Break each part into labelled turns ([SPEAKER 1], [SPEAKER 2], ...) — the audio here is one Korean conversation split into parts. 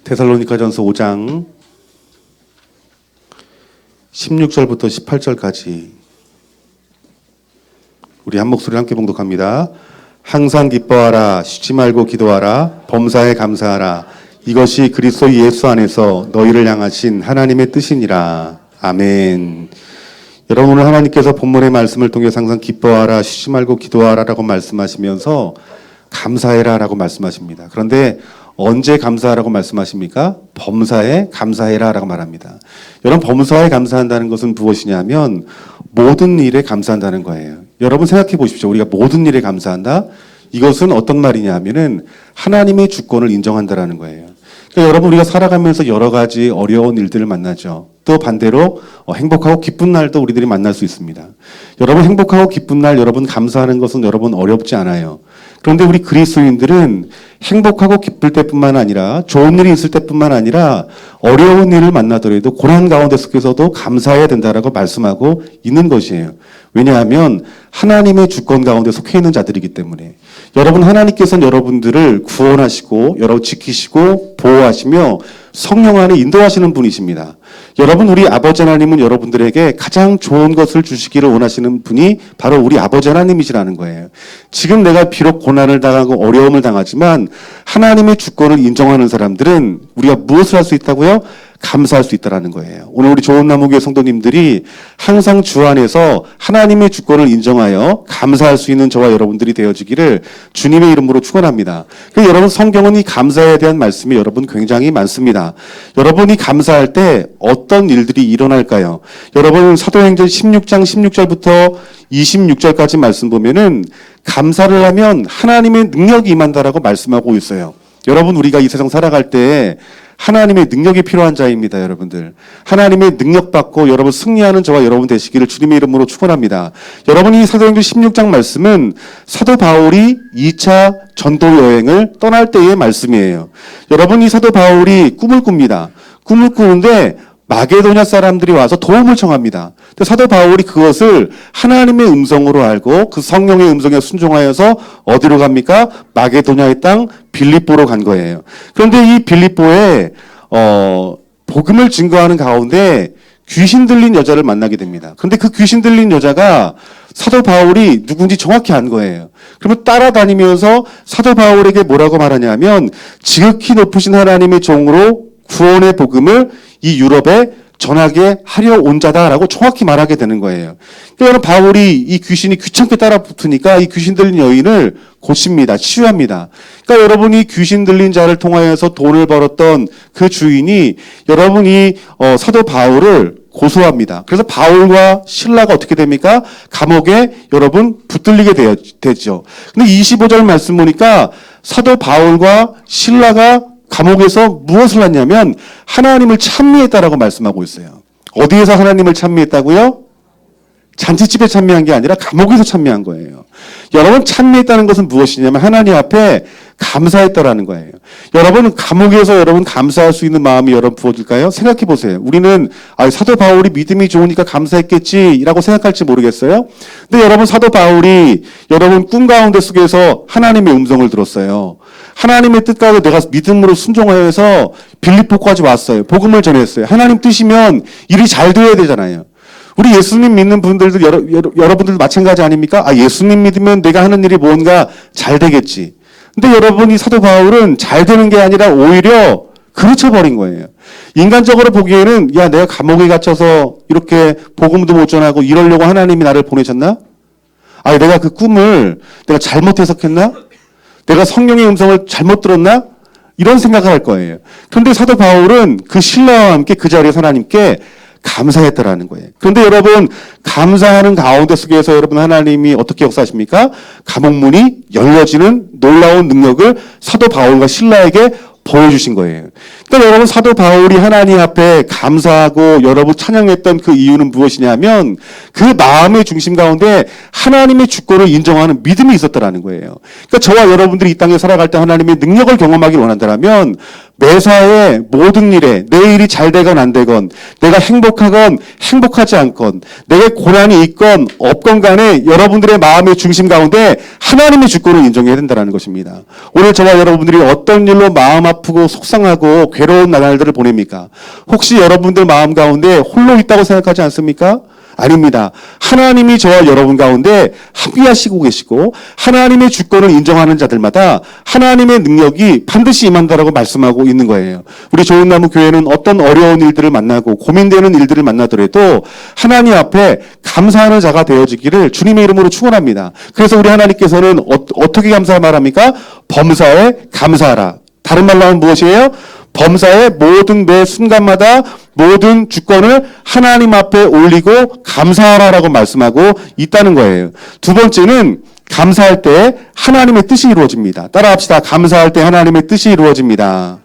[SPEAKER 1] 데살로니가전서 5장 16절부터 18절까지 우리 한 목소리 함께 봉독합니다. 항상 기뻐하라, 쉬지 말고 기도하라, 범사에 감사하라. 이것이 그리스도 예수 안에서 너희를 향하신 하나님의 뜻이니라. 아멘. 여러분, 오늘 하나님께서 본문의 말씀을 통해서 항상 기뻐하라, 쉬지 말고 기도하라 라고 말씀하시면서 감사해라 라고 말씀하십니다. 그런데 언제 감사하라고 말씀하십니까? 범사에 감사해라 라고 말합니다. 여러분, 범사에 감사한다는 것은 무엇이냐면 모든 일에 감사한다는 거예요. 여러분 생각해 보십시오. 우리가 모든 일에 감사한다? 이것은 어떤 말이냐면은 하나님의 주권을 인정한다라는 거예요. 그러니까 여러분, 우리가 살아가면서 여러 가지 어려운 일들을 만나죠. 또 반대로 행복하고 기쁜 날도 우리들이 만날 수 있습니다. 여러분, 행복하고 기쁜 날 여러분 감사하는 것은 여러분 어렵지 않아요. 그런데 우리 그리스도인들은 행복하고 기쁠 때뿐만 아니라 좋은 일이 있을 때뿐만 아니라 어려운 일을 만나더라도 고난 가운데 속에서도 감사해야 된다라고 말씀하고 있는 것이에요. 왜냐하면 하나님의 주권 가운데 속해 있는 자들이기 때문에. 여러분, 하나님께서는 여러분들을 구원하시고 여러분 지키시고 보호하시며 성령 안에 인도하시는 분이십니다. 여러분, 우리 아버지 하나님은 여러분들에게 가장 좋은 것을 주시기를 원하시는 분이 바로 우리 아버지 하나님이시라는 거예요. 지금 내가 비록 고난을 당하고 어려움을 당하지만 하나님의 주권을 인정하는 사람들은 우리가 무엇을 할 수 있다고요? 감사할 수 있다라는 거예요. 오늘 우리 좋은 나무교회 성도님들이 항상 주 안에서 하나님의 주권을 인정하여 감사할 수 있는 저와 여러분들이 되어지기를 주님의 이름으로 축원합니다. 여러분, 성경은 이 감사에 대한 말씀이 여러분 굉장히 많습니다. 여러분이 감사할 때 어떤 일들이 일어날까요? 여러분, 사도행전 16장 16절부터 26절까지 말씀 보면은 감사를 하면 하나님의 능력이 임한다라고 말씀하고 있어요. 여러분, 우리가 이 세상 살아갈 때 하나님의 능력이 필요한 자입니다, 여러분들. 하나님의 능력 받고 여러분 승리하는 저와 여러분 되시기를 주님의 이름으로 축원합니다. 여러분이 사도행전 16장 말씀은 사도 바울이 2차 전도 여행을 떠날 때의 말씀이에요. 여러분, 이 사도 바울이 꿈을 꿉니다. 꿈을 꾸는데 마게도냐 사람들이 와서 도움을 청합니다. 사도 바울이 그것을 하나님의 음성으로 알고 그 성령의 음성에 순종하여서 어디로 갑니까? 마게도냐의 땅 빌립보로 간 거예요. 그런데 이 빌립보에 복음을 증거하는 가운데 귀신 들린 여자를 만나게 됩니다. 그런데 그 귀신 들린 여자가 사도 바울이 누군지 정확히 안 거예요. 그러면 따라다니면서 사도 바울에게 뭐라고 말하냐면 지극히 높으신 하나님의 종으로 구원의 복음을 이 유럽에 전하게 하려 온 자다라고 정확히 말하게 되는 거예요. 그러니까 바울이 이 귀신이 귀찮게 따라 붙으니까 이 귀신 들린 여인을 고칩니다. 치유합니다. 그러니까 여러분이 귀신 들린 자를 통하여서 돈을 벌었던 그 주인이 여러분이 사도 바울을 고소합니다. 그래서 바울과 실라가 어떻게 됩니까? 감옥에 여러분 붙들리게 되죠. 근데 25절 말씀 보니까 사도 바울과 실라가 감옥에서 무엇을 했냐면 하나님을 찬미했다라고 말씀하고 있어요. 어디에서 하나님을 찬미했다고요? 잔치집에 찬미한 게 아니라 감옥에서 찬미한 거예요. 여러분, 찬미했다는 것은 무엇이냐면 하나님 앞에 감사했다라는 거예요. 여러분, 감옥에서 여러분 감사할 수 있는 마음이 여러분 부어질까요? 생각해 보세요. 우리는 사도 바울이 믿음이 좋으니까 감사했겠지라고 생각할지 모르겠어요. 근데 여러분, 사도 바울이 여러분 꿈 가운데 속에서 하나님의 음성을 들었어요. 하나님의 뜻 가운데 내가 믿음으로 순종하여서 빌립보까지 왔어요. 복음을 전했어요. 하나님 뜻이면 일이 잘 되어야 되잖아요. 우리 예수님 믿는 분들도 여러분들도 마찬가지 아닙니까? 예수님 믿으면 내가 하는 일이 뭔가 잘 되겠지. 근데 여러분이 사도 바울은 잘 되는 게 아니라 오히려 그르쳐버린 거예요. 인간적으로 보기에는 내가 감옥에 갇혀서 이렇게 복음도 못 전하고 이러려고 하나님이 나를 보내셨나? 내가 그 꿈을 내가 잘못 해석했나? 내가 성령의 음성을 잘못 들었나? 이런 생각을 할 거예요. 그런데 사도 바울은 그 신라와 함께 그 자리에서 하나님께 감사했다라는 거예요. 그런데 여러분, 감사하는 가운데 속에서 여러분 하나님이 어떻게 역사하십니까? 감옥문이 열려지는 놀라운 능력을 사도 바울과 실라에게 보여주신 거예요. 그러니까 여러분, 사도 바울이 하나님 앞에 감사하고 여러분 찬양했던 그 이유는 무엇이냐면 그 마음의 중심 가운데 하나님의 주권을 인정하는 믿음이 있었다라는 거예요. 그러니까 저와 여러분들이 이 땅에 살아갈 때 하나님의 능력을 경험하길 원한다면 매사에 모든 일에 내 일이 잘 되건 안 되건 내가 행복하건 행복하지 않건 내게 고난이 있건 없건 간에 여러분들의 마음의 중심 가운데 하나님의 주권을 인정해야 된다는 것입니다. 오늘 저와 여러분들이 어떤 일로 마음 아프고 속상하고 괴로운 나날들을 보냅니까? 혹시 여러분들 마음 가운데 홀로 있다고 생각하지 않습니까? 아닙니다. 하나님이 저와 여러분 가운데 함께하시고 계시고 하나님의 주권을 인정하는 자들마다 하나님의 능력이 반드시 임한다라고 말씀하고 있는 거예요. 우리 좋은나무 교회는 어떤 어려운 일들을 만나고 고민되는 일들을 만나더라도 하나님 앞에 감사하는 자가 되어지기를 주님의 이름으로 축원합니다. 그래서 우리 하나님께서는 어떻게 말합니까? 범사에 감사하라. 다른 말로 하면 무엇이에요? 범사의 모든 매 순간마다 모든 주권을 하나님 앞에 올리고 감사하라라고 말씀하고 있다는 거예요. 두 번째는 감사할 때 하나님의 뜻이 이루어집니다. 따라합시다. 감사할 때 하나님의 뜻이 이루어집니다.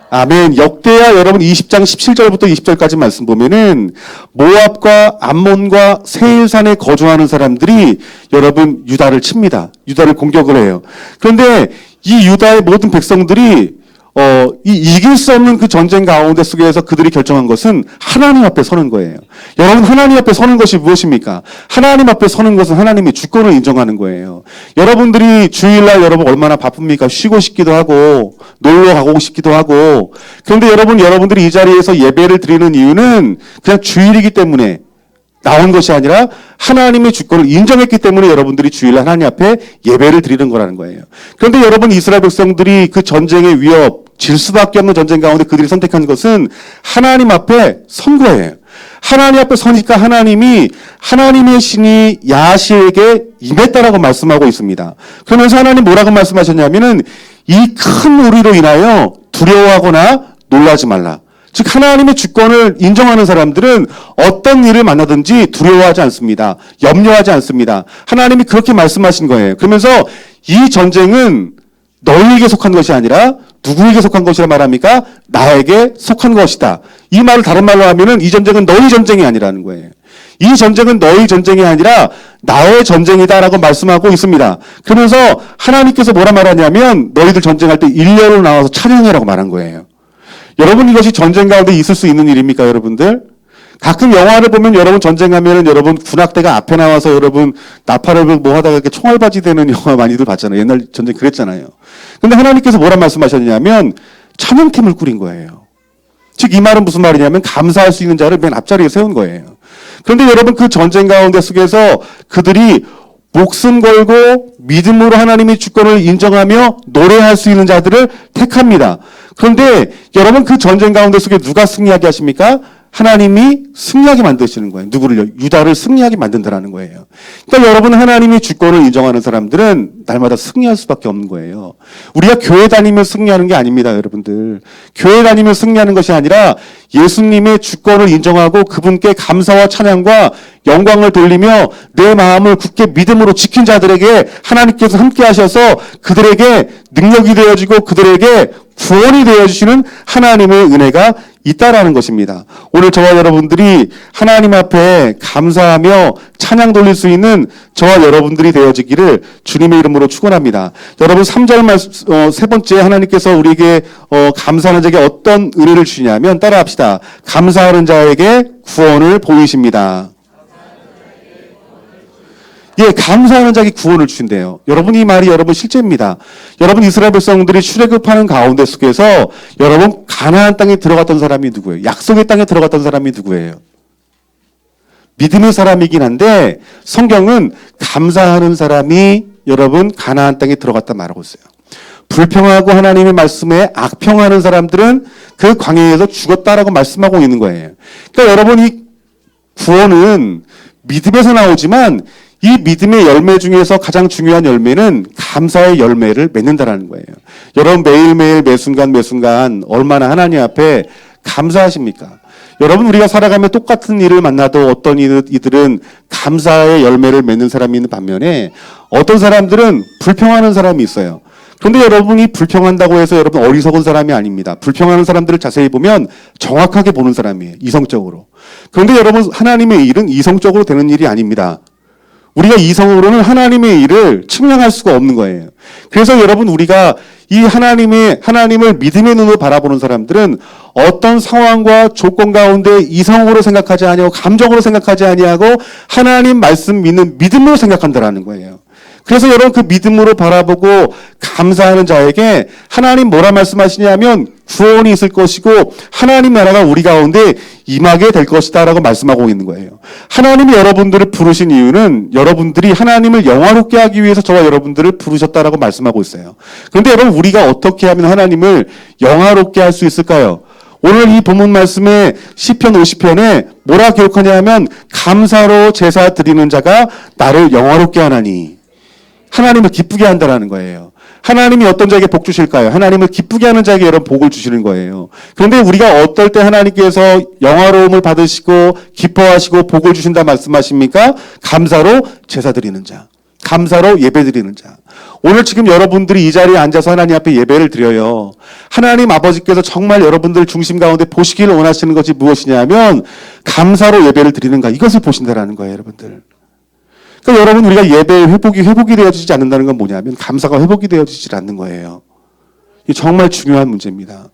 [SPEAKER 1] 아멘. 역대하 여러분 20장 17절부터 20절까지 말씀 보면은 모압과 암몬과 세일산에 거주하는 사람들이 여러분 유다를 칩니다. 유다를 공격을 해요. 그런데 이 유다의 모든 백성들이 이길 수 없는 그 전쟁 가운데 속에서 그들이 결정한 것은 하나님 앞에 서는 거예요. 여러분, 하나님 앞에 서는 것이 무엇입니까? 하나님 앞에 서는 것은 하나님의 주권을 인정하는 거예요. 여러분들이 주일날 여러분 얼마나 바쁩니까? 쉬고 싶기도 하고 놀러 가고 싶기도 하고. 그런데 여러분들이 이 자리에서 예배를 드리는 이유는 그냥 주일이기 때문에 나온 것이 아니라 하나님의 주권을 인정했기 때문에 여러분들이 주일날 하나님 앞에 예배를 드리는 거라는 거예요. 그런데 여러분, 이스라엘 백성들이 그 전쟁의 위협, 질 수밖에 없는 전쟁 가운데 그들이 선택한 것은 하나님 앞에 선 거예요. 하나님 앞에 서니까 하나님이 하나님의 신이 야시에게 임했다라고 말씀하고 있습니다. 그러면서 하나님 뭐라고 말씀하셨냐면은 이 큰 우리로 인하여 두려워하거나 놀라지 말라. 즉 하나님의 주권을 인정하는 사람들은 어떤 일을 만나든지 두려워하지 않습니다. 염려하지 않습니다. 하나님이 그렇게 말씀하신 거예요. 그러면서 이 전쟁은 너희에게 속한 것이 아니라 누구에게 속한 것이라 말합니까? 나에게 속한 것이다. 이 말을 다른 말로 하면은 이 전쟁은 너희 전쟁이 아니라는 거예요. 이 전쟁은 너희 전쟁이 아니라 나의 전쟁이다라고 말씀하고 있습니다. 그러면서 하나님께서 뭐라 말하냐면 너희들 전쟁할 때 일렬로 나와서 찬양해라고 말한 거예요. 여러분, 이것이 전쟁 가운데 있을 수 있는 일입니까, 여러분들? 가끔 영화를 보면 여러분 전쟁하면은 여러분 군악대가 앞에 나와서 여러분 나팔을 뭐 하다가 이렇게 총알바지 되는 영화 많이들 봤잖아요. 옛날 전쟁 그랬잖아요. 근데 하나님께서 뭐라 말씀하셨냐면 찬양팀을 꾸린 거예요. 즉 이 말은 무슨 말이냐면 감사할 수 있는 자를 맨 앞자리에 세운 거예요. 그런데 여러분 그 전쟁 가운데 속에서 그들이 목숨 걸고 믿음으로 하나님의 주권을 인정하며 노래할 수 있는 자들을 택합니다. 그런데 여러분 그 전쟁 가운데 속에 누가 승리하게 하십니까? 하나님이 승리하게 만드시는 거예요. 누구를요? 유다를 승리하게 만든다라는 거예요. 그러니까 여러분 하나님의 주권을 인정하는 사람들은 날마다 승리할 수밖에 없는 거예요. 우리가 교회 다니면 승리하는 게 아닙니다, 여러분들. 교회 다니면 승리하는 것이 아니라 예수님의 주권을 인정하고 그분께 감사와 찬양과 영광을 돌리며 내 마음을 굳게 믿음으로 지킨 자들에게 하나님께서 함께 하셔서 그들에게 능력이 되어지고 그들에게 구원이 되어주시는 하나님의 은혜가 있다라는 것입니다. 오늘 저와 여러분들이 하나님 앞에 감사하며 찬양 돌릴 수 있는 저와 여러분들이 되어지기를 주님의 이름으로 축원합니다. 여러분 3절 세 번째 하나님께서 우리에게 감사하는 자에게 어떤 은혜를 주시냐면 따라합시다. 감사하는 자에게 구원을 보이십니다. 예, 감사하는 자에게 구원을 주신대요. 여러분 이 말이 여러분 실제입니다. 여러분 이스라엘 백성들이 출애굽하는 가운데 속에서 여러분 가나안 땅에 들어갔던 사람이 누구예요? 약속의 땅에 들어갔던 사람이 누구예요? 믿음의 사람이긴 한데 성경은 감사하는 사람이 여러분 가나안 땅에 들어갔다 말하고 있어요. 불평하고 하나님의 말씀에 악평하는 사람들은 그 광야에서 죽었다라고 말씀하고 있는 거예요. 그러니까 여러분 이 구원은 믿음에서 나오지만 이 믿음의 열매 중에서 가장 중요한 열매는 감사의 열매를 맺는다라는 거예요. 여러분 매일매일 매순간 얼마나 하나님 앞에 감사하십니까? 여러분 우리가 살아가며 똑같은 일을 만나도 어떤 이들은 감사의 열매를 맺는 사람이 있는 반면에 어떤 사람들은 불평하는 사람이 있어요. 그런데 여러분이 불평한다고 해서 여러분 어리석은 사람이 아닙니다. 불평하는 사람들을 자세히 보면 정확하게 보는 사람이에요. 이성적으로. 그런데 여러분 하나님의 일은 이성적으로 되는 일이 아닙니다. 우리가 이성으로는 하나님의 일을 측량할 수가 없는 거예요. 그래서 여러분 우리가 이 하나님을 믿음의 눈으로 바라보는 사람들은 어떤 상황과 조건 가운데 이성으로 생각하지 아니하고 감정으로 생각하지 아니하고 하나님 말씀 믿는 믿음으로 생각한다라는 거예요. 그래서 여러분 그 믿음으로 바라보고 감사하는 자에게 하나님 뭐라 말씀하시냐면 구원이 있을 것이고 하나님 나라가 우리 가운데 임하게 될 것이다 라고 말씀하고 있는 거예요. 하나님이 여러분들을 부르신 이유는 여러분들이 하나님을 영화롭게 하기 위해서 저와 여러분들을 부르셨다라고 말씀하고 있어요. 그런데 여러분 우리가 어떻게 하면 하나님을 영화롭게 할 수 있을까요? 오늘 이 본문 말씀에 시편 50편에 뭐라 기록하냐면 감사로 제사 드리는 자가 나를 영화롭게 하나니, 하나님을 기쁘게 한다라는 거예요. 하나님이 어떤 자에게 복 주실까요? 하나님을 기쁘게 하는 자에게 여러분 복을 주시는 거예요. 그런데 우리가 어떨 때 하나님께서 영화로움을 받으시고 기뻐하시고 복을 주신다 말씀하십니까? 감사로 제사 드리는 자, 감사로 예배 드리는 자. 오늘 지금 여러분들이 이 자리에 앉아서 하나님 앞에 예배를 드려요. 하나님 아버지께서 정말 여러분들 중심 가운데 보시기를 원하시는 것이 무엇이냐면 감사로 예배를 드리는가, 이것을 보신다라는 거예요, 여러분들. 그러니까 여러분 우리가 예배의 회복이 되어지지 않는다는 건 뭐냐면 감사가 회복이 되어지지 않는 거예요. 이 정말 중요한 문제입니다.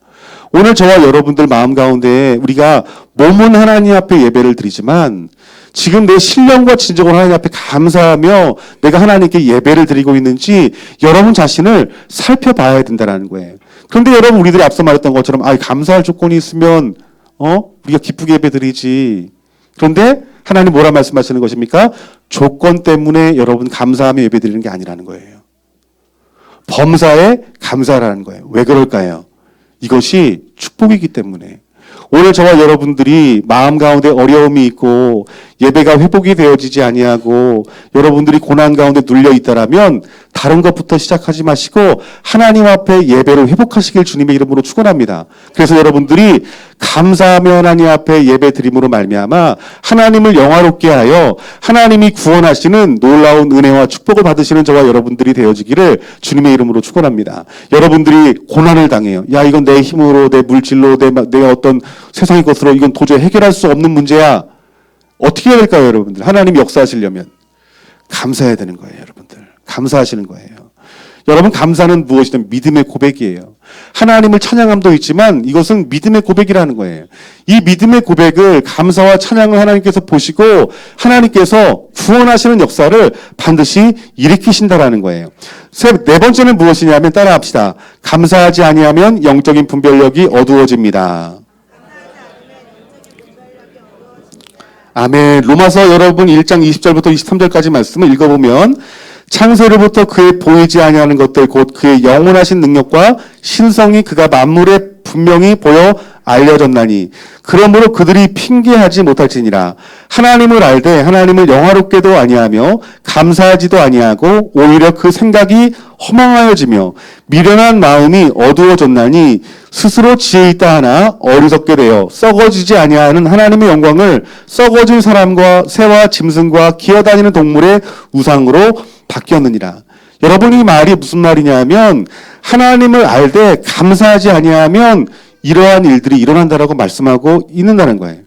[SPEAKER 1] 오늘 저와 여러분들 마음 가운데 우리가 몸은 하나님 앞에 예배를 드리지만 지금 내 신령과 진정으로 하나님 앞에 감사하며 내가 하나님께 예배를 드리고 있는지 여러분 자신을 살펴봐야 된다는 거예요. 그런데 여러분 우리들이 앞서 말했던 것처럼 감사할 조건이 있으면 우리가 기쁘게 예배 드리지. 그런데 하나님 뭐라 말씀하시는 것입니까? 조건 때문에 여러분 감사하며 예배 드리는 게 아니라는 거예요. 범사에 감사라는 거예요. 왜 그럴까요? 이것이 축복이기 때문에. 오늘 저와 여러분들이 마음 가운데 어려움이 있고 예배가 회복이 되어지지 아니하고 여러분들이 고난 가운데 눌려 있다라면 다른 것부터 시작하지 마시고 하나님 앞에 예배를 회복하시길 주님의 이름으로 축원합니다. 그래서 여러분들이 감사하며 하나님 앞에 예배 드림으로 말미암아 하나님을 영화롭게 하여 하나님이 구원하시는 놀라운 은혜와 축복을 받으시는 저와 여러분들이 되어지기를 주님의 이름으로 축원합니다. 여러분들이 고난을 당해요. 야, 이건 내 힘으로, 내 물질로, 내 어떤 세상의 것으로 이건 도저히 해결할 수 없는 문제야. 어떻게 해야 될까요, 여러분들? 하나님이 역사하시려면 감사해야 되는 거예요, 여러분들. 감사하시는 거예요. 여러분, 감사는 무엇이든 믿음의 고백이에요. 하나님을 찬양함도 있지만 이것은 믿음의 고백이라는 거예요. 이 믿음의 고백을, 감사와 찬양을 하나님께서 보시고 하나님께서 구원하시는 역사를 반드시 일으키신다라는 거예요. 네 번째는 무엇이냐면 따라합시다. 감사하지 아니하면 영적인 분별력이 어두워집니다. 아멘. 로마서 여러분 1장 20절부터 23절까지 말씀을 읽어보면 창세로부터 그의 보이지 아니하는 것들 곧 그의 영원하신 능력과 신성이 그가 만물에 분명히 보여 알려졌나니 그러므로 그들이 핑계하지 못할지니라. 하나님을 알되 하나님을 영화롭게도 아니하며 감사하지도 아니하고 오히려 그 생각이 허망하여지며 미련한 마음이 어두워졌나니 스스로 지혜 있다 하나 어리석게 되어 썩어지지 아니하는 하나님의 영광을 썩어질 사람과 새와 짐승과 기어다니는 동물의 우상으로 바뀌었느니라. 여러분, 이 말이 무슨 말이냐면 하나님을 알되 감사하지 아니하면 이러한 일들이 일어난다라고 말씀하고 있는다는 거예요.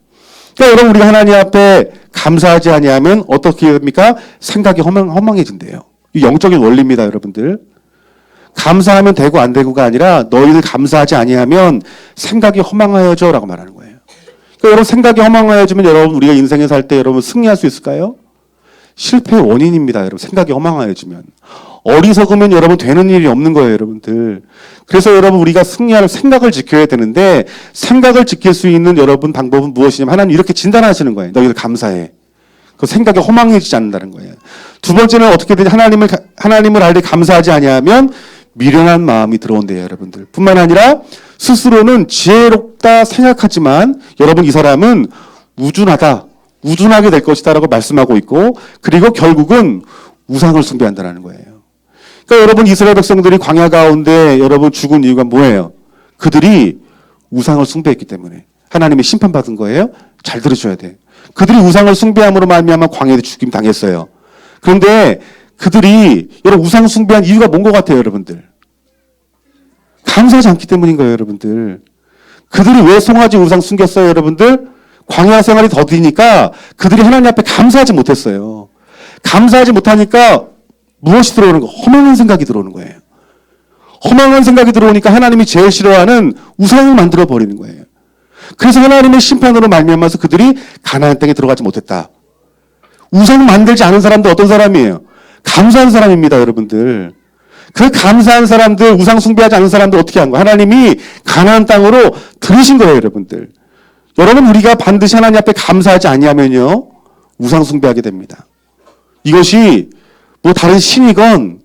[SPEAKER 1] 그러니까 여러분, 우리가 하나님 앞에 감사하지 아니하면 어떻게 됩니까? 생각이 허망해진대요. 이 영적인 원리입니다, 여러분들. 감사하면 되고 안 되고가 아니라 너희들 감사하지 아니하면 생각이 허망하여져라고 말하는 거예요. 그러니까 여러분, 생각이 허망하여지면 여러분 우리가 인생에 살 때 여러분 승리할 수 있을까요? 실패의 원인입니다, 여러분. 생각이 허망하여지면. 어리석으면 여러분 되는 일이 없는 거예요, 여러분들. 그래서 여러분 우리가 승리할 생각을 지켜야 되는데 생각을 지킬 수 있는 여러분 방법은 무엇이냐면 하나님 이렇게 진단하시는 거예요. 너희들 감사해. 그 생각이 허망해지지 않는다는 거예요. 두 번째는 어떻게든 하나님을 알되 감사하지 아니하면 미련한 마음이 들어온대요, 여러분들. 뿐만 아니라 스스로는 지혜롭다 생각하지만 여러분 이 사람은 우둔하게 될 것이다라고 말씀하고 있고 그리고 결국은 우상을 숭배한다는 거예요. 그러니까 여러분 이스라엘 백성들이 광야 가운데 여러분 죽은 이유가 뭐예요? 그들이 우상을 숭배했기 때문에 하나님이 심판받은 거예요. 잘 들으셔야 돼. 그들이 우상을 숭배함으로 말미암아 광야에 죽임 당했어요. 그런데 그들이 여러분 우상 숭배한 이유가 뭔 것 같아요, 여러분들? 감사하지 않기 때문인 거예요, 여러분들. 그들이 왜 송아지 우상 숨겼어요, 여러분들? 광야 생활이 더디니까 그들이 하나님 앞에 감사하지 못했어요. 감사하지 못하니까 무엇이 들어오는 거? 허망한 생각이 들어오는 거예요. 허망한 생각이 들어오니까 하나님이 제일 싫어하는 우상을 만들어 버리는 거예요. 그래서 하나님의 심판으로 말미암아서 그들이 가나안 땅에 들어가지 못했다. 우상 만들지 않은 사람도 어떤 사람이에요? 감사한 사람입니다, 여러분들. 그 감사한 사람들, 우상 숭배하지 않은 사람들 어떻게 한 거예요? 하나님이 가나안 땅으로 들으신 거예요, 여러분들. 여러분, 우리가 반드시 하나님 앞에 감사하지 아니하면요, 우상 숭배하게 됩니다. 이것이 뭐 다른 신이건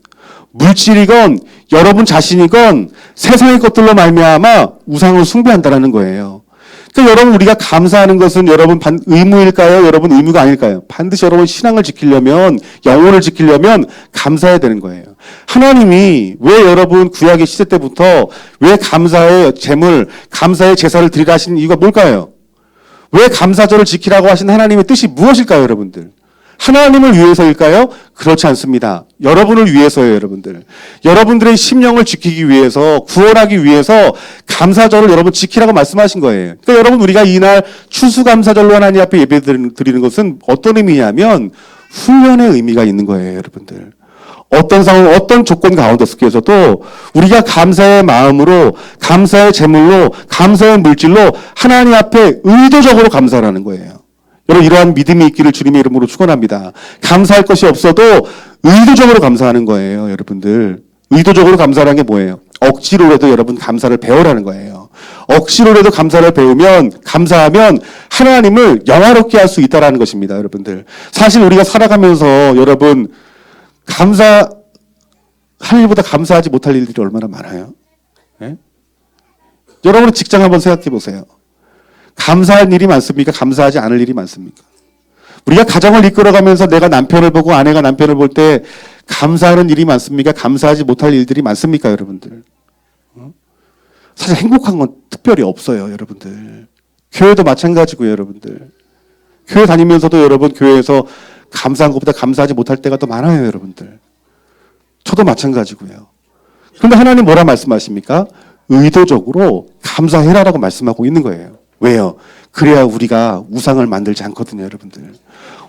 [SPEAKER 1] 물질이건 여러분 자신이건 세상의 것들로 말미암아 우상을 숭배한다라는 거예요. 그러니까 여러분, 우리가 감사하는 것은 여러분 의무일까요? 여러분 의무가 아닐까요? 반드시 여러분 신앙을 지키려면, 영혼을 지키려면 감사해야 되는 거예요. 하나님이 왜 여러분 구약의 시대 때부터 왜 감사의 제물, 감사의 제사를 드리라 하신 이유가 뭘까요? 왜 감사절을 지키라고 하신 하나님의 뜻이 무엇일까요, 여러분들? 하나님을 위해서일까요? 그렇지 않습니다. 여러분을 위해서예요, 여러분들. 여러분들의 심령을 지키기 위해서, 구원하기 위해서 감사절을 여러분 지키라고 말씀하신 거예요. 그러니까 여러분, 우리가 이날 추수감사절로 하나님 앞에 예배 드리는 것은 어떤 의미냐면 훈련의 의미가 있는 거예요, 여러분들. 어떤 상황, 어떤 조건 가운데 속에서도 우리가 감사의 마음으로, 감사의 제물로, 감사의 물질로 하나님 앞에 의도적으로 감사하는 거예요. 여러분, 이러한 믿음이 있기를 주님의 이름으로 축원합니다. 감사할 것이 없어도 의도적으로 감사하는 거예요, 여러분들. 의도적으로 감사라는 게 뭐예요? 억지로라도 여러분 감사를 배우라는 거예요. 억지로라도 감사를 배우면, 감사하면 하나님을 영화롭게 할 수 있다는 것입니다, 여러분들. 사실 우리가 살아가면서 여러분, 감사할 일보다 감사하지 못할 일들이 얼마나 많아요? 네? 여러분은 직장 한번 생각해 보세요. 감사할 일이 많습니까? 감사하지 않을 일이 많습니까? 우리가 가정을 이끌어가면서 내가 남편을 보고 아내가 남편을 볼 때 감사하는 일이 많습니까? 감사하지 못할 일들이 많습니까, 여러분들? 사실 행복한 건 특별히 없어요, 여러분들. 교회도 마찬가지고요, 여러분들. 교회 다니면서도 여러분 교회에서 감사한 것보다 감사하지 못할 때가 더 많아요, 여러분들. 저도 마찬가지고요. 그런데 하나님 뭐라 말씀하십니까? 의도적으로 감사해라라고 말씀하고 있는 거예요. 왜요? 그래야 우리가 우상을 만들지 않거든요, 여러분들.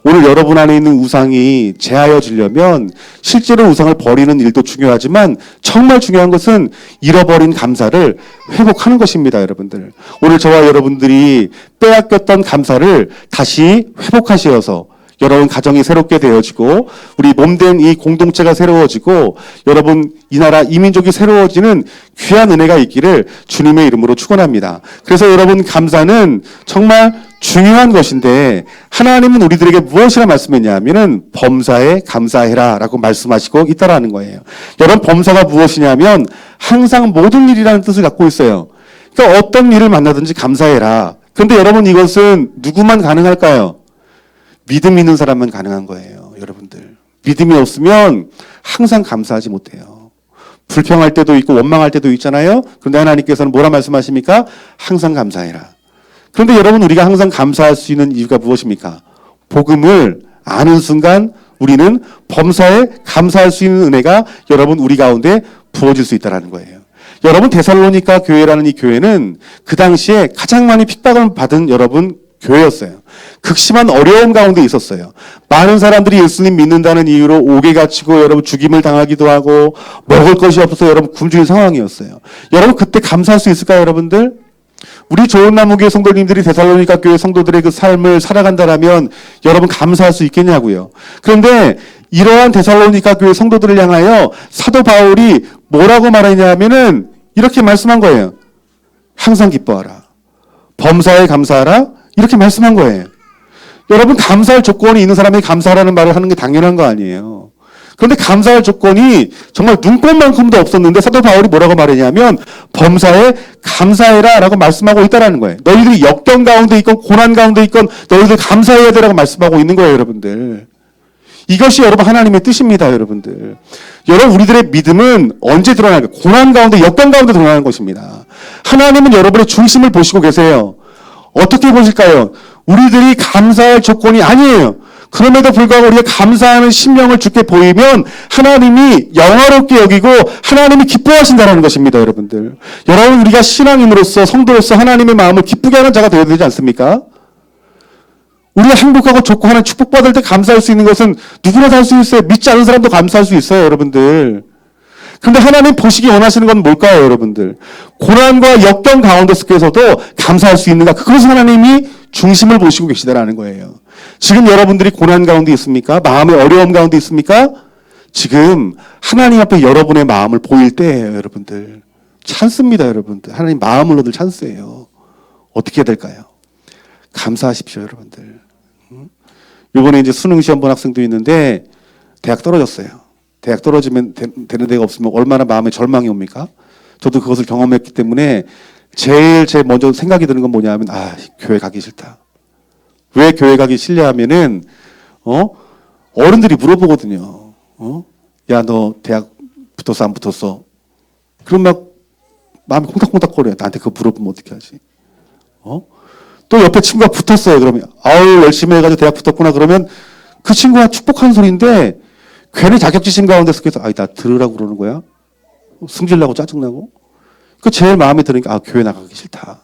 [SPEAKER 1] 오늘 여러분 안에 있는 우상이 제하여지려면 실제로 우상을 버리는 일도 중요하지만 정말 중요한 것은 잃어버린 감사를 회복하는 것입니다, 여러분들. 오늘 저와 여러분들이 빼앗겼던 감사를 다시 회복하셔서 여러분 가정이 새롭게 되어지고 우리 몸된 이 공동체가 새로워지고 여러분 이 나라 이 민족이 새로워지는 귀한 은혜가 있기를 주님의 이름으로 축원합니다. 그래서 여러분 감사는 정말 중요한 것인데 하나님은 우리들에게 무엇이라 말씀했냐면은 범사에 감사해라라고 말씀하시고 있다라는 거예요. 여러분 범사가 무엇이냐면 항상 모든 일이라는 뜻을 갖고 있어요. 그러니까 어떤 일을 만나든지 감사해라. 그런데 여러분 이것은 누구만 가능할까요? 믿음 있는 사람만 가능한 거예요, 여러분들. 믿음이 없으면 항상 감사하지 못해요. 불평할 때도 있고 원망할 때도 있잖아요. 그런데 하나님께서는 뭐라 말씀하십니까? 항상 감사해라. 그런데 여러분 우리가 항상 감사할 수 있는 이유가 무엇입니까? 복음을 아는 순간 우리는 범사에 감사할 수 있는 은혜가 여러분 우리 가운데 부어질 수 있다는 거예요. 여러분 데살로니가 교회라는 이 교회는 그 당시에 가장 많이 핍박을 받은 여러분 교회였어요. 극심한 어려움 가운데 있었어요. 많은 사람들이 예수님 믿는다는 이유로 옥에 갇히고 여러분 죽임을 당하기도 하고 먹을 것이 없어서 여러분 굶주린 상황이었어요. 여러분 그때 감사할 수 있을까요, 여러분들? 우리 좋은 나무교회 성도님들이 데살로니가 교회 성도들의 그 삶을 살아간다라면 여러분 감사할 수 있겠냐고요. 그런데 이러한 데살로니가 교회 성도들을 향하여 사도 바울이 뭐라고 말했냐면은 이렇게 말씀한 거예요. 항상 기뻐하라. 범사에 감사하라. 이렇게 말씀한 거예요. 여러분 감사할 조건이 있는 사람이 감사하라는 말을 하는 게 당연한 거 아니에요. 그런데 감사할 조건이 정말 눈꽃만큼도 없었는데 사도 바울이 뭐라고 말했냐면 범사에 감사해라 라고 말씀하고 있다는 거예요. 너희들이 역경 가운데 있건 고난 가운데 있건 너희들 감사해야 되라고 말씀하고 있는 거예요, 여러분들. 이것이 여러분 하나님의 뜻입니다, 여러분들. 여러분 우리들의 믿음은 언제 드러나는 거예요? 고난 가운데 역경 가운데 드러나는 것입니다. 하나님은 여러분의 중심을 보시고 계세요. 어떻게 보실까요? 우리들이 감사할 조건이 아니에요. 그럼에도 불구하고 우리가 감사하는 심령을 주께 보이면 하나님이 영화롭게 여기고 하나님이 기뻐하신다는 것입니다, 여러분들. 여러분 우리가 신앙인으로서 성도로서 하나님의 마음을 기쁘게 하는 자가 되어야 되지 않습니까? 우리가 행복하고 좋고 하나님 축복받을 때 감사할 수 있는 것은 누구나 다 할 수 있어요. 믿지 않은 사람도 감사할 수 있어요, 여러분들. 근데 하나님 보시기 원하시는 건 뭘까요, 여러분들? 고난과 역경 가운데 속에서도 감사할 수 있는가? 그것을 하나님이 중심을 보시고 계시다라는 거예요. 지금 여러분들이 고난 가운데 있습니까? 마음의 어려움 가운데 있습니까? 지금 하나님 앞에 여러분의 마음을 보일 때예요, 여러분들. 찬스입니다, 여러분들. 하나님 마음을 얻을 찬스예요. 어떻게 해야 될까요? 감사하십시오, 여러분들. 이번에 이제 수능 시험 본 학생도 있는데 대학 떨어졌어요. 대학 떨어지면 되는 데가 없으면 얼마나 마음에 절망이 옵니까? 저도 그것을 경험했기 때문에 제일 먼저 생각이 드는 건 뭐냐면 교회 가기 싫다. 왜 교회 가기 싫냐 하면은 어른들이 물어보거든요. 야, 너 대학 붙었어 안 붙었어? 그럼 막 마음이 콩닥콩닥거려요. 나한테 그거 물어보면 어떻게 하지? 또 옆에 친구가 붙었어요. 그러면 아우 열심히 해가지고 대학 붙었구나. 그러면 그 친구가 축복하는 소리인데 괜히 자격지심 가운데 속에서 나 들으라고 그러는 거야? 승질나고 짜증나고? 그 제일 마음에 드니까 교회 나가기 싫다.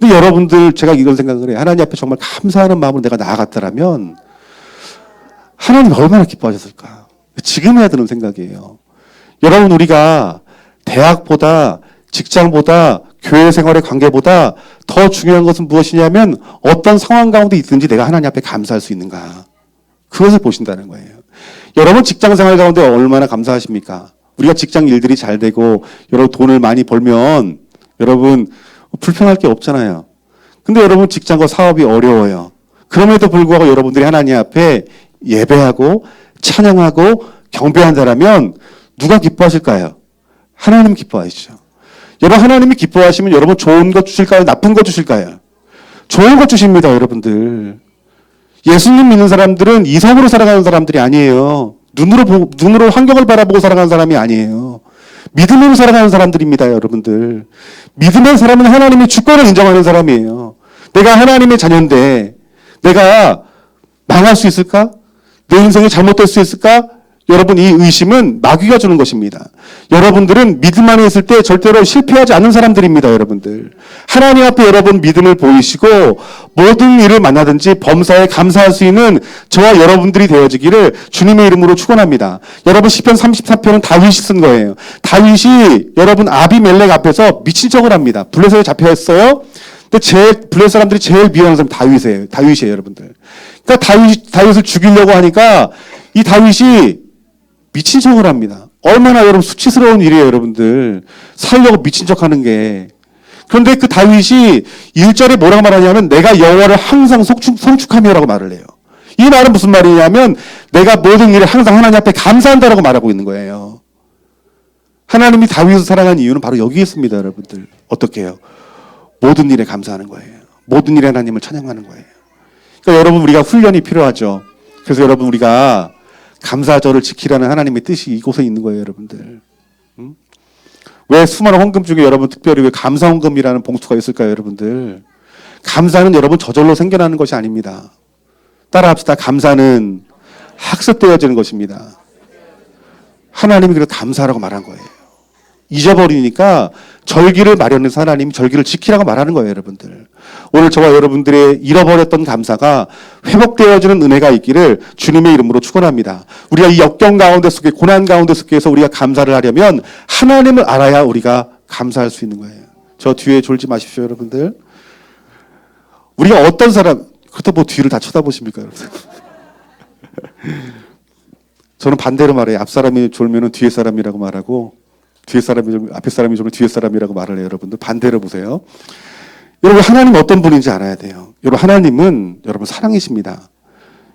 [SPEAKER 1] 근데 여러분들 제가 이런 생각을 해요. 하나님 앞에 정말 감사하는 마음으로 내가 나아갔다라면 하나님 얼마나 기뻐하셨을까? 지금 해야 되는 생각이에요. 여러분 우리가 대학보다 직장보다 교회 생활의 관계보다 더 중요한 것은 무엇이냐면 어떤 상황 가운데 있든지 내가 하나님 앞에 감사할 수 있는가. 그것을 보신다는 거예요. 여러분 직장 생활 가운데 얼마나 감사하십니까? 우리가 직장 일들이 잘 되고 여러분 돈을 많이 벌면 여러분 불평할 게 없잖아요. 근데 여러분 직장과 사업이 어려워요. 그럼에도 불구하고 여러분들이 하나님 앞에 예배하고 찬양하고 경배한다라면 누가 기뻐하실까요? 하나님 기뻐하시죠. 여러분 하나님이 기뻐하시면 여러분 좋은 것 주실까요? 나쁜 것 주실까요? 좋은 것 주십니다, 여러분들. 예수님 믿는 사람들은 이성으로 살아가는 사람들이 아니에요. 눈으로 환경을 바라보고 살아가는 사람이 아니에요. 믿음으로 살아가는 사람들입니다, 여러분들. 믿음의 사람은 하나님의 주권을 인정하는 사람이에요. 내가 하나님의 자녀인데 내가 망할 수 있을까? 내 인생이 잘못될 수 있을까? 여러분 이 의심은 마귀가 주는 것입니다. 여러분들은 믿음 안에 있을 때 절대로 실패하지 않는 사람들입니다, 여러분들. 하나님 앞에 여러분 믿음을 보이시고 모든 일을 만나든지 범사에 감사할 수 있는 저와 여러분들이 되어지기를 주님의 이름으로 축원합니다. 여러분 시편 34편은 다윗이 쓴 거예요. 다윗이 여러분 아비멜렉 앞에서 미친 척을 합니다. 블레셋에 잡혀있어요. 근데 블레셋 사람들이 제일 미워하는 사람이 다윗이에요, 여러분들. 그러니까 다윗을 죽이려고 하니까 이 다윗이 미친 척을 합니다. 얼마나 여러분 수치스러운 일이에요, 여러분들. 살려고 미친 척 하는 게. 그런데 그 다윗이 1절에 뭐라고 말하냐면 내가 여호와를 항상 송축하며라고 말을 해요. 이 말은 무슨 말이냐면 내가 모든 일에 항상 하나님 앞에 감사한다라고 말하고 있는 거예요. 하나님이 다윗을 사랑한 이유는 바로 여기 있습니다, 여러분들. 어떻게 해요? 모든 일에 감사하는 거예요. 모든 일에 하나님을 찬양하는 거예요. 그러니까 여러분 우리가 훈련이 필요하죠. 그래서 여러분 우리가 감사절을 지키라는 하나님의 뜻이 이곳에 있는 거예요, 여러분들. 왜 수많은 헌금 중에 여러분 특별히 왜 감사 헌금이라는 봉투가 있을까요, 여러분들? 감사는 여러분 저절로 생겨나는 것이 아닙니다. 따라합시다. 감사는 학습되어지는 것입니다. 하나님이 그래서 감사라고 말한 거예요. 잊어버리니까 절기를 마련해서 하나님이 절기를 지키라고 말하는 거예요, 여러분들. 오늘 저와 여러분들의 잃어버렸던 감사가 회복되어지는 은혜가 있기를 주님의 이름으로 축원합니다. 우리가 이 역경 가운데 속에 고난 가운데 속에서 우리가 감사를 하려면 하나님을 알아야 우리가 감사할 수 있는 거예요. 저 뒤에 졸지 마십시오, 여러분들. 우리가 어떤 사람, 그렇다고 뭐 뒤를 다 쳐다보십니까, 여러분? 저는 반대로 말해요. 앞 사람이 졸면은 뒤에 사람이라고 말하고 뒤에 사람이 좀 앞에 사람이 좀 뒤에 사람이라고 말을 해요, 여러분들. 반대로 보세요. 여러분 하나님 어떤 분인지 알아야 돼요. 여러분 하나님은 여러분 사랑이십니다.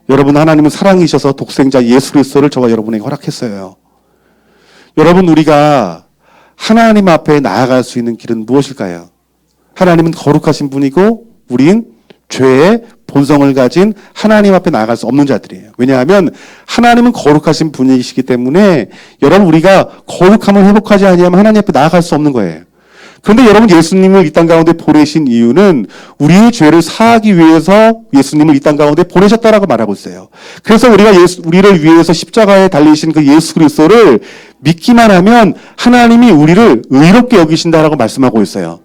[SPEAKER 1] 여러분 하나님은 사랑이셔서 독생자 예수 그리스도를 저와 여러분에게 허락했어요. 여러분 우리가 하나님 앞에 나아갈 수 있는 길은 무엇일까요? 하나님은 거룩하신 분이고 우린 죄의 본성을 가진 하나님 앞에 나아갈 수 없는 자들이에요. 왜냐하면 하나님은 거룩하신 분이시기 때문에 여러분 우리가 거룩함을 회복하지 아니하면 하나님 앞에 나아갈 수 없는 거예요. 그런데 여러분 예수님을 이 땅 가운데 보내신 이유는 우리의 죄를 사하기 위해서 예수님을 이 땅 가운데 보내셨다라고 말하고 있어요. 그래서 우리가 우리를 위해서 십자가에 달리신 그 예수 그리스도를 믿기만 하면 하나님이 우리를 의롭게 여기신다라고 말씀하고 있어요.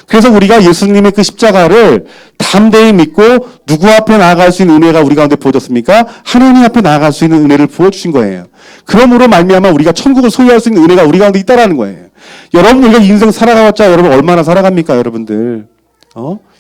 [SPEAKER 1] 그래서 우리가 예수님의 그 십자가를 담대히 믿고 누구 앞에 나아갈 수 있는 은혜가 우리 가운데 부어졌습니까? 하나님 앞에 나아갈 수 있는 은혜를 부어주신 거예요. 그러므로 말미암아 우리가 천국을 소유할 수 있는 은혜가 우리 가운데 있다라는 거예요. 여러분, 우리가 인생 살아가봤자 여러분 얼마나 살아갑니까, 여러분들?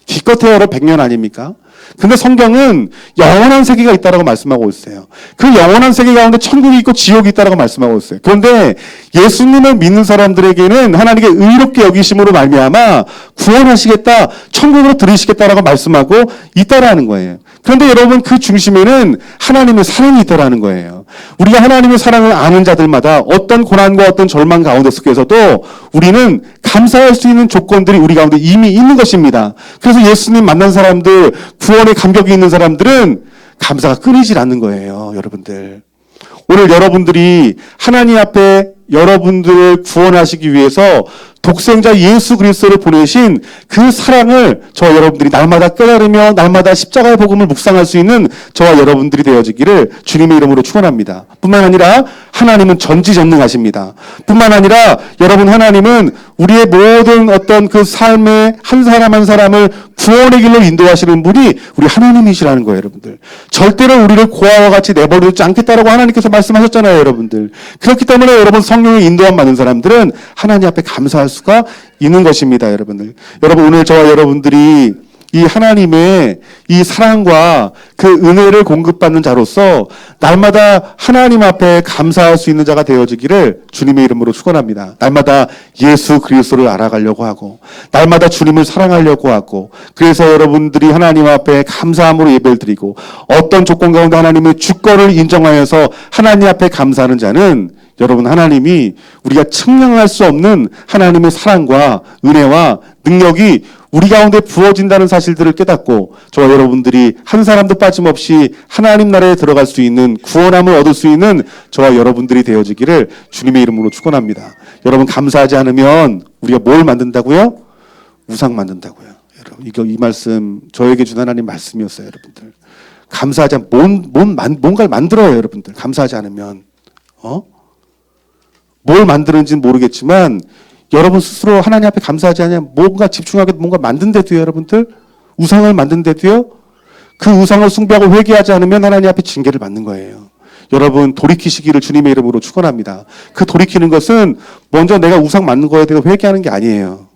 [SPEAKER 1] 기껏해야 여러분 100년 아닙니까? 근데 성경은 영원한 세계가 있다라고 말씀하고 있어요. 그 영원한 세계 가운데 천국이 있고 지옥이 있다라고 말씀하고 있어요. 그런데 예수님을 믿는 사람들에게는 하나님께 의롭게 여기심으로 말미암아 구원하시겠다, 천국으로 들이시겠다라고 말씀하고 있다라는 거예요. 그런데 여러분, 그 중심에는 하나님의 사랑이 있다라는 거예요. 우리가 하나님의 사랑을 아는 자들마다 어떤 고난과 어떤 절망 가운데 속에서도 우리는 감사할 수 있는 조건들이 우리 가운데 이미 있는 것입니다. 그래서 예수님 만난 사람들, 구원의 감격이 있는 사람들은 감사가 끊이질 않는 거예요, 여러분들. 오늘 여러분들이 하나님 앞에 여러분들을 구원하시기 위해서 독생자 예수 그리스도를 보내신 그 사랑을 저와 여러분들이 날마다 깨달으며 날마다 십자가의 복음을 묵상할 수 있는 저와 여러분들이 되어지기를 주님의 이름으로 축원합니다. 뿐만 아니라 하나님은 전지전능하십니다. 뿐만 아니라 여러분, 하나님은 우리의 모든 어떤 그 삶의 한 사람 한 사람을 구원의 길로 인도하시는 분이 우리 하나님이시라는 거예요, 여러분들. 절대로 우리를 고아와 같이 내버려두지 않겠다라고 하나님께서 말씀하셨잖아요, 여러분들. 그렇기 때문에 여러분, 성령의 인도함 받는 사람들은 하나님 앞에 감사할 수가 있는 것입니다, 여러분들. 여러분, 오늘 저와 여러분들이 이 하나님의 이 사랑과 그 은혜를 공급받는 자로서 날마다 하나님 앞에 감사할 수 있는 자가 되어지기를 주님의 이름으로 축원합니다. 날마다 예수 그리스도를 알아가려고 하고 날마다 주님을 사랑하려고 하고, 그래서 여러분들이 하나님 앞에 감사함으로 예배를 드리고 어떤 조건 가운데 하나님의 주권을 인정하여서 하나님 앞에 감사하는 자는 여러분, 하나님이 우리가 측량할 수 없는 하나님의 사랑과 은혜와 능력이 우리 가운데 부어진다는 사실들을 깨닫고 저와 여러분들이 한 사람도 빠짐없이 하나님 나라에 들어갈 수 있는 구원함을 얻을 수 있는 저와 여러분들이 되어지기를 주님의 이름으로 축원합니다. 여러분, 감사하지 않으면 우리가 뭘 만든다고요? 우상 만든다고요. 여러분, 이 말씀 저에게 준 하나님 말씀이었어요, 여러분들. 감사하지 않으면 뭔가를 만들어요, 여러분들. 감사하지 않으면 뭘 만드는지는 모르겠지만 여러분 스스로 하나님 앞에 감사하지 않으면 뭔가 집중하게 뭔가 만든데도요, 여러분들, 우상을 만든데도요, 그 우상을 숭배하고 회개하지 않으면 하나님 앞에 징계를 받는 거예요. 여러분, 돌이키시기를 주님의 이름으로 축원합니다. 그 돌이키는 것은 먼저 내가 우상 만든 거에 대해서 회개하는 게 아니에요.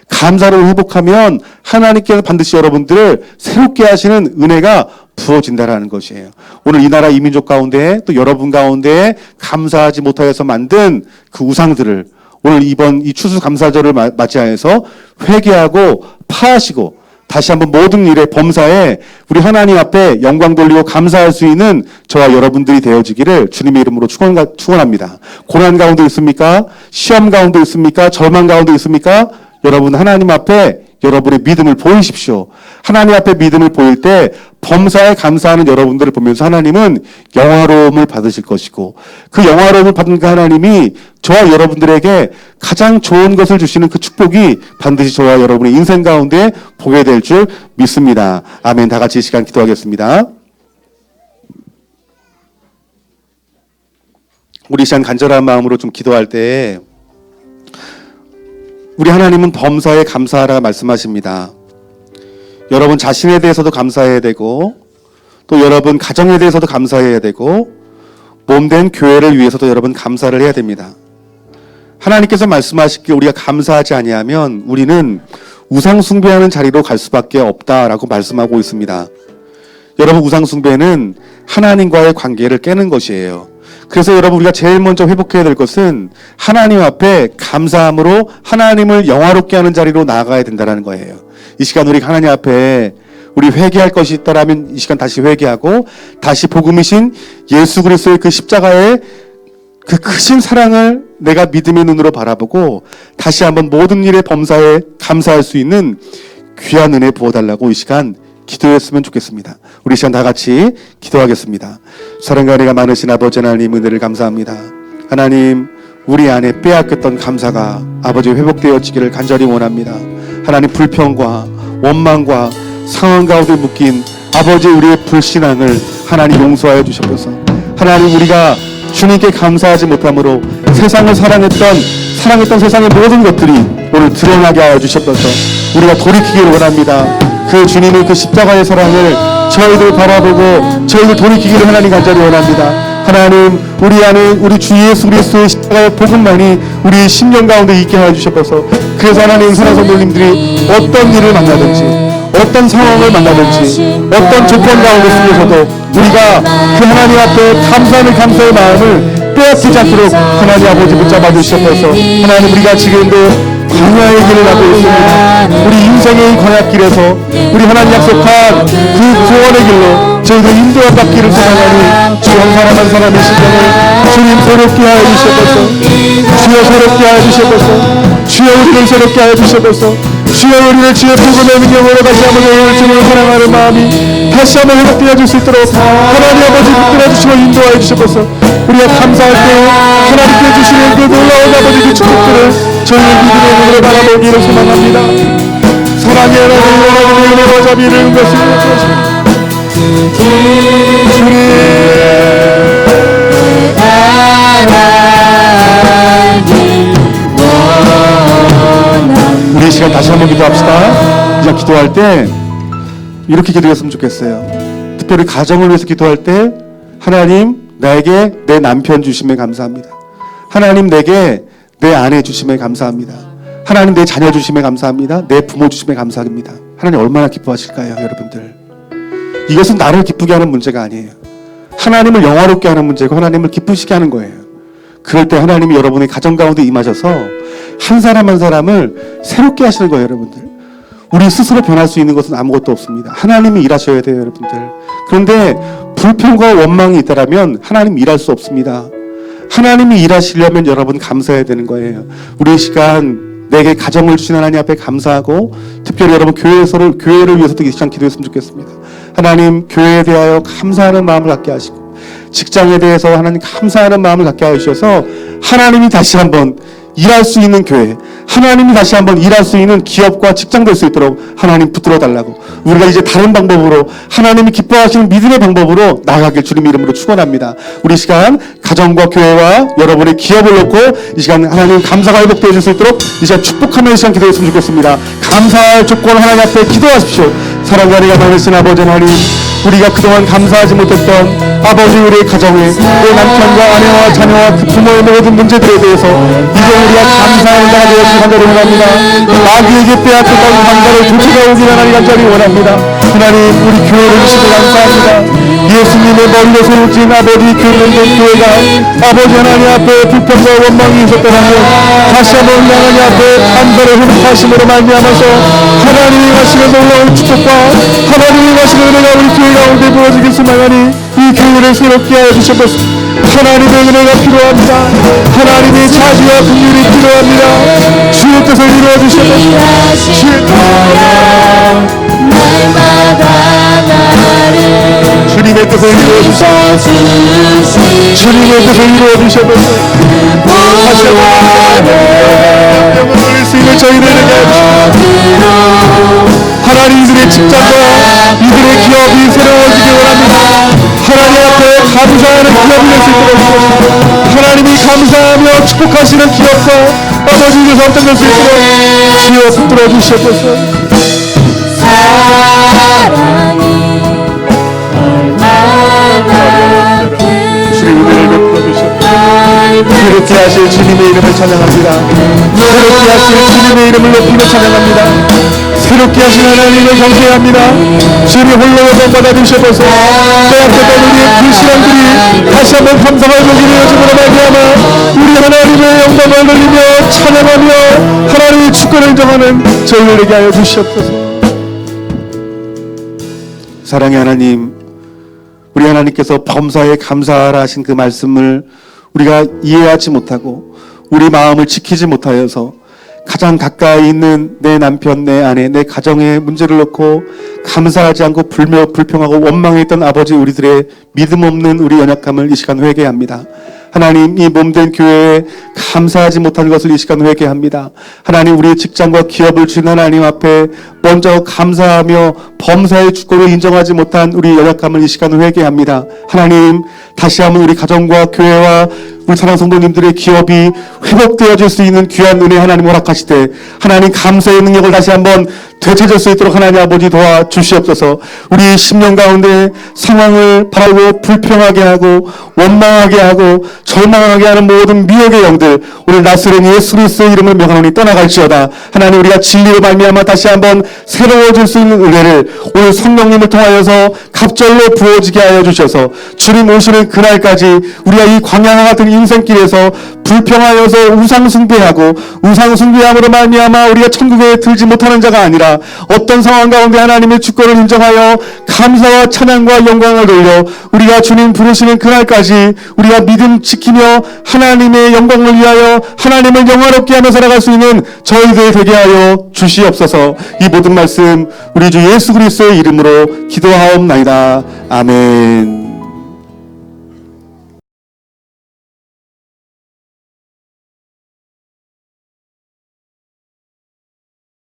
[SPEAKER 1] 감사를 회복하면 하나님께서 반드시 여러분들을 새롭게 하시는 은혜가 부어진다라는 것이에요. 오늘 이 나라 이민족 가운데 또 여러분 가운데 감사하지 못하여서 만든 그 우상들을 오늘 이번 이 추수감사절을 맞이하여서 회개하고 파하시고 다시 한번 모든 일에 범사에 우리 하나님 앞에 영광 돌리고 감사할 수 있는 저와 여러분들이 되어지기를 주님의 이름으로 축원합니다. 고난 가운데 있습니까? 시험 가운데 있습니까? 절망 가운데 있습니까? 여러분, 하나님 앞에 여러분의 믿음을 보이십시오. 하나님 앞에 믿음을 보일 때 범사에 감사하는 여러분들을 보면서 하나님은 영화로움을 받으실 것이고, 그 영화로움을 받은 그 하나님이 저와 여러분들에게 가장 좋은 것을 주시는 그 축복이 반드시 저와 여러분의 인생 가운데 보게 될 줄 믿습니다. 아멘. 다 같이 이 시간 기도하겠습니다. 우리 이 시간 간절한 마음으로 좀 기도할 때 우리 하나님은 범사에 감사하라 말씀하십니다. 여러분 자신에 대해서도 감사해야 되고 또 여러분 가정에 대해서도 감사해야 되고 몸된 교회를 위해서도 여러분 감사를 해야 됩니다. 하나님께서 말씀하시기를 우리가 감사하지 아니하면 우리는 우상 숭배하는 자리로 갈 수밖에 없다라고 말씀하고 있습니다. 여러분, 우상 숭배는 하나님과의 관계를 깨는 것이에요. 그래서 여러분, 우리가 제일 먼저 회복해야 될 것은 하나님 앞에 감사함으로 하나님을 영화롭게 하는 자리로 나아가야 된다는 거예요. 이 시간 우리 하나님 앞에 우리 회개할 것이 있다라면 이 시간 다시 회개하고 다시 복음이신 예수 그리스도의 그 십자가의 그 크신 사랑을 내가 믿음의 눈으로 바라보고 다시 한번 모든 일의 범사에 감사할 수 있는 귀한 은혜 부어달라고 이 시간 기도했으면 좋겠습니다. 우리 시간 다 같이 기도하겠습니다. 사랑과 은혜가 많으신 아버지 하나님, 은혜를 감사합니다. 하나님, 우리 안에 빼앗겼던 감사가 아버지 회복되어지기를 간절히 원합니다. 하나님, 불평과 원망과 상황 가운데 묶인 아버지 우리의 불신앙을 하나님 용서하여 주셔서 하나님, 우리가 주님께 감사하지 못함으로 세상을 사랑했던 세상의 모든 것들이 오늘 드러나게 하여 주셔서 우리가 돌이키기를 원합니다. 그 주님의 그 십자가의 사랑을 저희들 바라보고 저희들 돌이키기를 하나님 간절히 원합니다. 하나님, 우리 안에 우리 주 예수 그리스도의 십자가의 복음만이 우리 심령 가운데 있게 하여 주셔서, 그래서 하나님 사랑 성도님들이 어떤 일을 만나든지, 어떤 상황을 만나든지, 어떤 조건 가운데 속에서도 우리가 그 하나님 앞에 감사하는 감사의 마음을 빼앗기지 않도록 하나님 아버지 붙잡아 주셔서, 하나님 우리가 지금도 광야의 길을 가고 있습니다. 우리 인생의 광야길에서 우리 하나님 약속한 그 구원의 길로 저희들 인도와 받기를 소망하니, 주 한 사람 한 사람의 심령을 주님 새롭게 하여 주셔서, 주여 새롭게 하여 주셔서, 주여 우리를 새롭게 하여 주셔서, 주여 우리를 주의 복음의 능력으로 다시 한번 여호와를 주님을 사랑하는 마음이 다시 한번 회복되어 줄 수 있도록 하나님 아버지 붙들어 주시고 인도하여 주셔서, 우리가 감사할 때 하나님께 주시는 그 놀라운 아버지 그 축복들을 저희의 믿음의 눈으로 바라보기를 소망합니다. 사랑의 하나님, 은혜와 자비를 응답습니다. 우리 이 시간 다시 한번 기도합시다. 이제 기도할 때 이렇게 기도했으면 좋겠어요. 특별히 가정을 위해서 기도할 때, 하나님 나에게 내 남편 주심에 감사합니다. 하나님 내게 내 아내 주심에 감사합니다. 하나님 내 자녀 주심에 감사합니다. 내 부모 주심에 감사합니다. 하나님 얼마나 기뻐하실까요, 여러분들? 이것은 나를 기쁘게 하는 문제가 아니에요. 하나님을 영화롭게 하는 문제고 하나님을 기쁘시게 하는 거예요. 그럴 때 하나님이 여러분의 가정 가운데 임하셔서 한 사람 한 사람을 새롭게 하시는 거예요, 여러분들. 우리 스스로 변할 수 있는 것은 아무것도 없습니다. 하나님이 일하셔야 돼요, 여러분들. 그런데 불평과 원망이 있다면 하나님 일할 수 없습니다. 하나님이 일하시려면 여러분 감사해야 되는 거예요. 우리 이 시간 내게 가정을 주신 하나님 앞에 감사하고, 특별히 여러분 교회를 위해서도 이 시간 기도했으면 좋겠습니다. 하나님, 교회에 대하여 감사하는 마음을 갖게 하시고, 직장에 대해서 하나님 감사하는 마음을 갖게 하여 주셔서 하나님이 다시 한번 일할 수 있는 교회, 하나님이 다시 한번 일할 수 있는 기업과 직장 될 수 있도록 하나님 붙들어 달라고, 우리가 이제 다른 방법으로 하나님이 기뻐하시는 믿음의 방법으로 나아가길 주님 이름으로 축원합니다. 우리 시간 가정과 교회와 여러분의 기업을 놓고 이 시간 하나님 감사가 회복되어 줄 수 있도록 이 시간 축복하며 이 시간 기도했으면 좋겠습니다. 감사할 조건 하나님 앞에 기도하십시오. 사랑과 은혜가 많으신 아버지 하나님, 우리가 그동안 감사하지 못했던 아버지 우리의 가정에 내 남편과 아내와 자녀와 그 부모의 모든 문제들에 대해서 이제 우리가 감사하는 자가 되었으면 간절히 원합니다. 마귀에게 빼앗겼던 감사를 되찾아오기를 하나님 간절히 원합니다. 하나님, 우리 교회를 주시고 감사합니다. 예수님의 머리로 세워진 아버지 교회가 아버지 하나님 앞에 불평과 원망이 있었다면 다시 한번 하나님 앞에 감사를 회복하심으로 말미암아서 하나님이 하시는 놀라운 축복과 하나님이 하시는 은혜가 우리 교회 가운데 부어지길 소망하니 이 교회를 새롭게 하여 주셔서 하나님의 은혜가 필요합니다. 하나님의 자비와 긍휼이 필요합니다. 주의 뜻을 이루어 주셔서 주의 주님의 뜻을 이루어 주셔서 주님의 뜻을 이루어 주셔서 다시 한번 영광을 돌릴 수 있는 저희들에게 하나님, 이들의 직장과 이들의 기업이 새로워지기 원합니다. 하나님 앞에 감사하는 기업이 될 수 있도록 하나님이 감사하며 축복하시는 기업과 아버지를 선택할 수 있도록 주여 붙들어 주시옵소서. 주님 은혜를 베풀어 주시옵소서. 그렇게 하실 주님의 이름을 찬양합니다. 그렇게 하실 주님의 이름을 높이며 찬양합니다. 새롭게 하신 하나님을 경배합니다. 주님 홀로 영광 받아주셔서 빼앗겼던 우리의 그 시간들이 다시 한번 감사할 복이 되어짐으로 말미암아 우리 하나님의 영광을 돌리며 찬양하며 하나님의 축권을 인정하는 저희에게 하여 주시옵소서. 사랑의 하나님, 우리 하나님께서 범사에 감사하라 하신 그 말씀을 우리가 이해하지 못하고 우리 마음을 지키지 못하여서 가장 가까이 있는 내 남편, 내 아내, 내 가정의 문제를 놓고 감사하지 않고 불평하고 원망했던 아버지 우리들의 믿음 없는 우리 연약함을 이 시간 회개합니다. 하나님, 이 몸된 교회에 감사하지 못한 것을 이 시간 회개합니다. 하나님, 우리의 직장과 기업을 주신 하나님 앞에 먼저 감사하며 범사의 주권을 인정하지 못한 우리 연약함을 이 시간 회개합니다. 하나님, 다시 한번 우리 가정과 교회와 우리 사랑 성도님들의 기업이 회복되어질 수 있는 귀한 은혜 하나님 허락하시되 하나님 감사의 능력을 다시 한번 되찾을 수 있도록 하나님 아버지 도와주시옵소서. 우리 심령 가운데 상황을 바라고 불평하게 하고 원망하게 하고 절망하게 하는 모든 미혹의 영들 오늘 나스렛 예수 그리스도의 이름을 명하노니 떠나갈지어다. 하나님 우리가 진리로 말미암아 다시 한번 새로워질 수 있는 은혜를 오늘 성령님을 통하여서 갑절로 부어지게 하여 주셔서 주님 오시는 그날까지 우리가 이 광야와 같은 인생길에서 불평하여서 우상숭배하고 우상숭배함으로 말미암아 우리가 천국에 들지 못하는 자가 아니라 어떤 상황 가운데 하나님의 주권을 인정하여 감사와 찬양과 영광을 돌려 우리가 주님 부르시는 그날까지 우리가 믿음 지키며 하나님의 영광을 위하여 하나님을 영화롭게 하며 살아갈 수 있는 저희들 되게 하여 주시옵소서. 이 모든 말씀 우리 주 예수 그리스도의 이름으로 기도하옵나이다. 아멘.